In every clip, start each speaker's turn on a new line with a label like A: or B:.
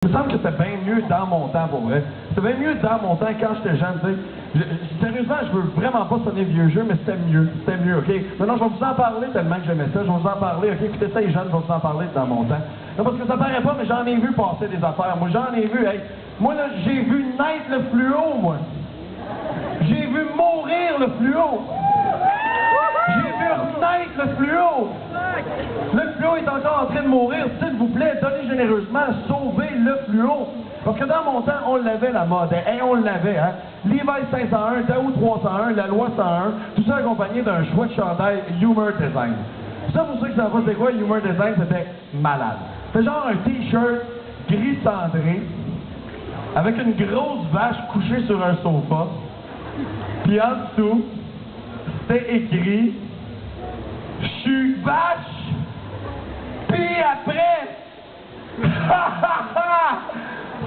A: Il me semble que c'était bien mieux dans mon temps, pour vrai. C'était bien mieux dans mon temps quand j'étais jeune, tu sais. Sérieusement, je veux vraiment pas sonner vieux jeu, mais c'était mieux. C'était mieux, OK? Maintenant, je vais vous en parler tellement que j'aimais ça. Je vais vous en parler, OK? Écoutez ça, les jeunes, je vais vous en parler dans mon temps. Non, parce que ça paraît pas, mais j'en ai vu passer des affaires. Moi, j'en ai vu, hey. Moi, là, j'ai vu naître le fluo, moi. J'ai vu mourir le fluo. J'ai vu renaître le fluo. Le fluo est encore en train de mourir. S'il vous plaît, donnez généreusement, sauvez le fluo. Parce que dans mon temps, on l'avait la mode. Hey, on l'avait, hein. Levi's 501, Tao 301, la loi 101, tout ça accompagné d'un chouette chandail Humor Design. Ça, pour ceux qui savent pas c'est quoi, Humor Design, c'était malade. C'était genre un t-shirt gris cendré, avec une grosse vache couchée sur un sofa. Puis en dessous, c'était écrit « Je suis vache, puis après... »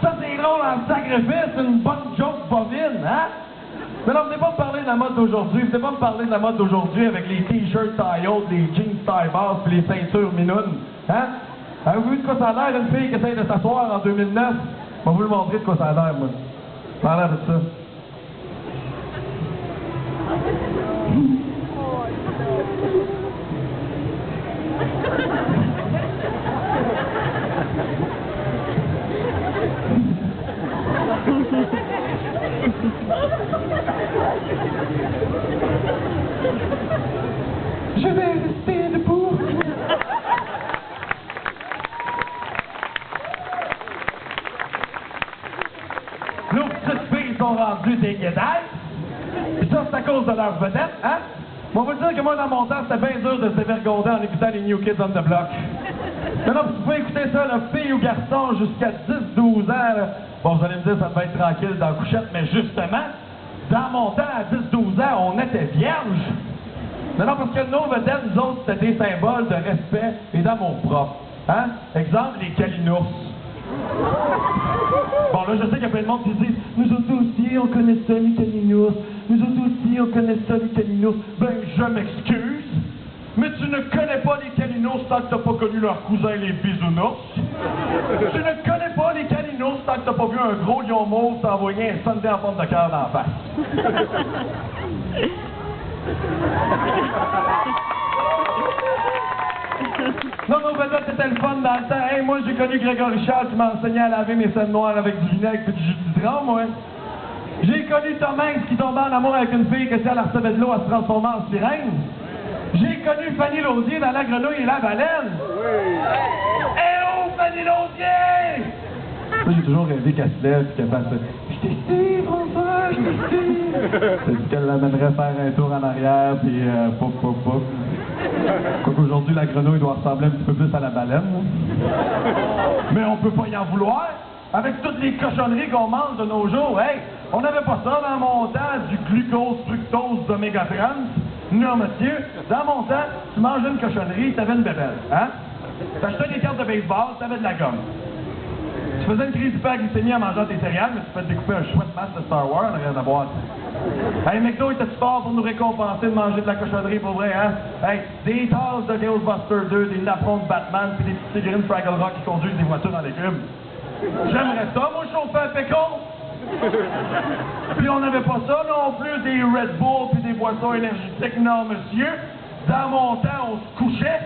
A: Ça, c'est drôle en sacrifice, c'est une bonne joke bovine, hein? Mais non, venez pas me parler de la mode d'aujourd'hui. Venez pas me parler de la mode d'aujourd'hui avec les t-shirts taille haute, les jeans taille basse, puis les ceintures minounes, hein? Avez-vous vu de quoi ça a l'air, une fille qui essaye de s'asseoir en 2009? Je vais vous le montrer de quoi ça a l'air, moi. Ça a l'air de ça. Je vais rester debout. Nos petites filles sont rendues des guédailles. Et ça, c'est à cause de leur vedette, hein? On va vous dire que moi, dans mon temps, c'était bien dur de se dévergonder en écoutant les New Kids on the Block. Maintenant, vous pouvez écouter ça, là, filles ou garçons, jusqu'à 10-12 ans. Là. Bon, vous allez me dire, ça devait être tranquille dans la couchette, mais justement, dans mon temps, à 10-12 ans, on était vierges. Non, parce que nos vedettes, nous autres, c'était des symboles de respect et d'amour propre. Hein? Exemple, les calinours. Bon, là, je sais qu'il y a plein de monde qui disent « Nous autres aussi, on connaît ça, les calinours. Nous autres aussi, on connaît ça, les calinours. » Ben, je m'excuse, mais tu ne connais pas les calinours tant que t'as pas connu leurs cousins, les bisounours. Tu ne connais pas les calinours tant que t'as pas vu un gros lion mauve t'envoyer un sundae en forme de cœur dans la face. Non, nos vedettes, c'était le fun dans le temps. Hey, moi, j'ai connu Grégory Charles qui m'a enseigné à laver mes scènes noires avec du vinaigre et du jus de citron, moi. J'ai connu Tom Hanks qui tombait en amour avec une fille que si elle recevait de l'eau, elle se transformait en sirène. J'ai connu Fanny Laudier dans La Grenouille et la Baleine. Oui. Eh oh, Fanny Laudier! Moi, j'ai toujours rêvé qu'elle se lève et qu'elle fasse ça. Je t'estime, François, je t'estime. Elle dit qu'elle l'amènerait faire un tour en arrière, puis pouf, pouf, pouf. Quoique aujourd'hui, la grenouille doit ressembler un petit peu plus à la baleine. Mais on peut pas y en vouloir. Avec toutes les cochonneries qu'on mange de nos jours, hey, on n'avait pas ça dans mon temps, du glucose, fructose, d'oméga 30. Non, monsieur, dans mon temps, tu mangeais une cochonnerie, t'avais une bébelle, hein? T'achetais des cartes de baseball, t'avais de la gomme. Tu faisais une crise d'hyperglycémie en mangeant tes céréales, mais tu peux te découper un chouette masque de Star Wars en arrière de la boîte. Hey, McDo était-tu fort pour nous récompenser de manger de la cochonnerie pour vrai, hein? Hey, des tasses de Ghostbusters 2, des napperons de Batman, puis des petites figurines Fraggle Rock qui conduisent des voitures dans l'écume. J'aimerais ça, moi, chauffer un pécon! Puis on n'avait pas ça non plus, des Red Bull puis des boissons énergétiques, non, monsieur. Dans mon temps, on se couchait,